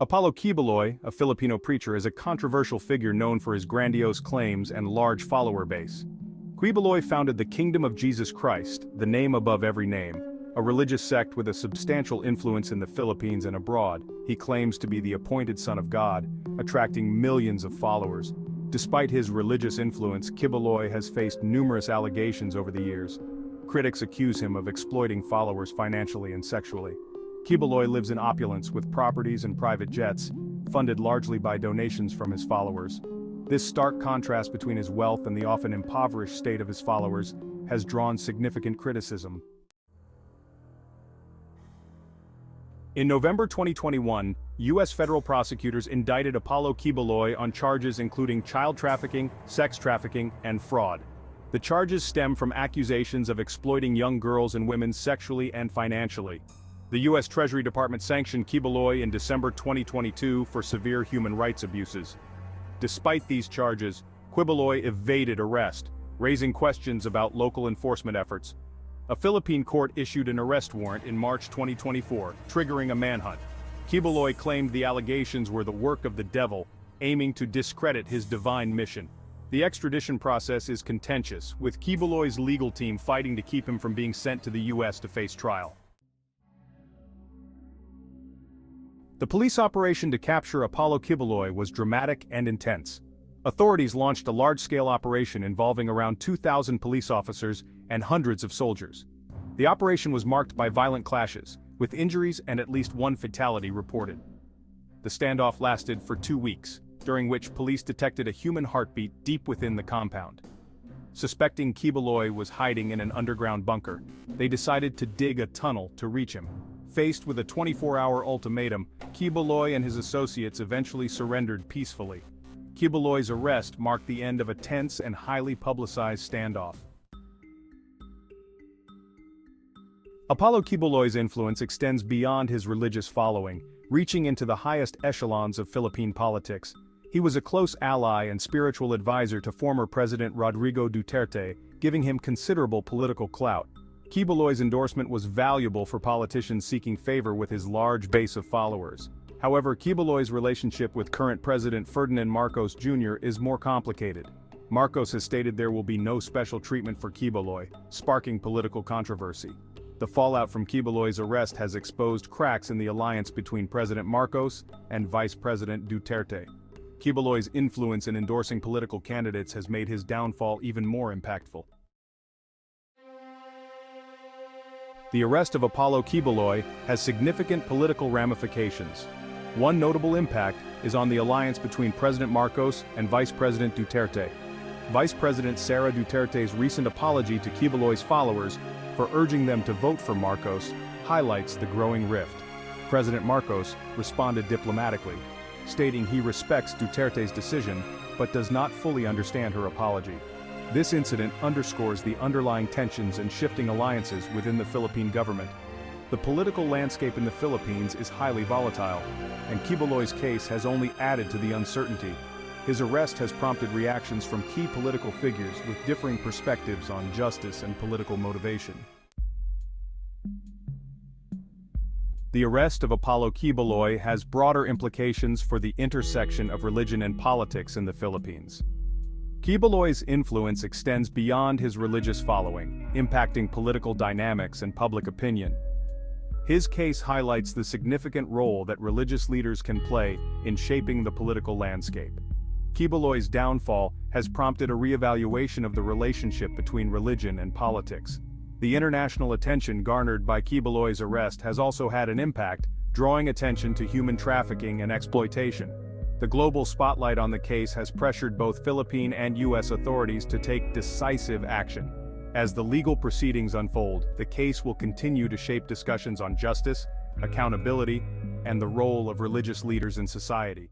Apollo Kibuloy, a Filipino preacher, is a controversial figure known for his grandiose claims and large follower base. Kibuloy founded the Kingdom of Jesus Christ, the name above every name, a religious sect with a substantial influence in the Philippines and abroad. He claims to be the appointed Son of God, attracting millions of followers. Despite his religious influence, Kibuloy has faced numerous allegations over the years. Critics accuse him of exploiting followers financially and sexually. Kibuloy lives in opulence with properties and private jets, funded largely by donations from his followers. This stark contrast between his wealth and the often impoverished state of his followers has drawn significant criticism. In November 2021, U.S. federal prosecutors indicted Apollo Kibuloy on charges including child trafficking, sex trafficking, and fraud. The charges stem from accusations of exploiting young girls and women sexually and financially. The U.S. Treasury Department sanctioned Kibuloy in December 2022 for severe human rights abuses. Despite these charges, Kibuloy evaded arrest, raising questions about local enforcement efforts. A Philippine court issued an arrest warrant in March 2024, triggering a manhunt. Kibuloy claimed the allegations were the work of the devil, aiming to discredit his divine mission. The extradition process is contentious, with Kibuloy's legal team fighting to keep him from being sent to the U.S. to face trial. The police operation to capture Apollo Kibuloy was dramatic and intense. Authorities launched a large-scale operation involving around 2,000 police officers and hundreds of soldiers. The operation was marked by violent clashes, with injuries and at least one fatality reported. The standoff lasted for 2 weeks, during which police detected a human heartbeat deep within the compound. Suspecting Kibuloy was hiding in an underground bunker, they decided to dig a tunnel to reach him. Faced with a 24-hour ultimatum, Kibuloy and his associates eventually surrendered peacefully. Kibuloy's arrest marked the end of a tense and highly publicized standoff. Apollo Kibuloy's influence extends beyond his religious following, reaching into the highest echelons of Philippine politics. He was a close ally and spiritual advisor to former President Rodrigo Duterte, giving him considerable political clout. Kibuloy's endorsement was valuable for politicians seeking favor with his large base of followers. However, Kibuloy's relationship with current President Ferdinand Marcos Jr. is more complicated. Marcos has stated there will be no special treatment for Kibuloy, sparking political controversy. The fallout from Kibuloy's arrest has exposed cracks in the alliance between President Marcos and Vice President Duterte. Kibuloy's influence in endorsing political candidates has made his downfall even more impactful. The arrest of Apollo Kibuloy has significant political ramifications. One notable impact is on the alliance between President Marcos and Vice President Duterte. Vice President Sara Duterte's recent apology to Kibuloy's followers for urging them to vote for Marcos highlights the growing rift. President Marcos responded diplomatically, stating he respects Duterte's decision but does not fully understand her apology. This incident underscores the underlying tensions and shifting alliances within the Philippine government. The political landscape in the Philippines is highly volatile, and Kibuloy's case has only added to the uncertainty. His arrest has prompted reactions from key political figures with differing perspectives on justice and political motivation. The arrest of Apollo Kibuloy has broader implications for the intersection of religion and politics in the Philippines. Kibuloy's influence extends beyond his religious following, impacting political dynamics and public opinion. His case highlights the significant role that religious leaders can play in shaping the political landscape. Kibuloy's downfall has prompted a reevaluation of the relationship between religion and politics. The international attention garnered by Kibuloy's arrest has also had an impact, drawing attention to human trafficking and exploitation. The global spotlight on the case has pressured both Philippine and U.S. authorities to take decisive action. As the legal proceedings unfold, the case will continue to shape discussions on justice, accountability, and the role of religious leaders in society.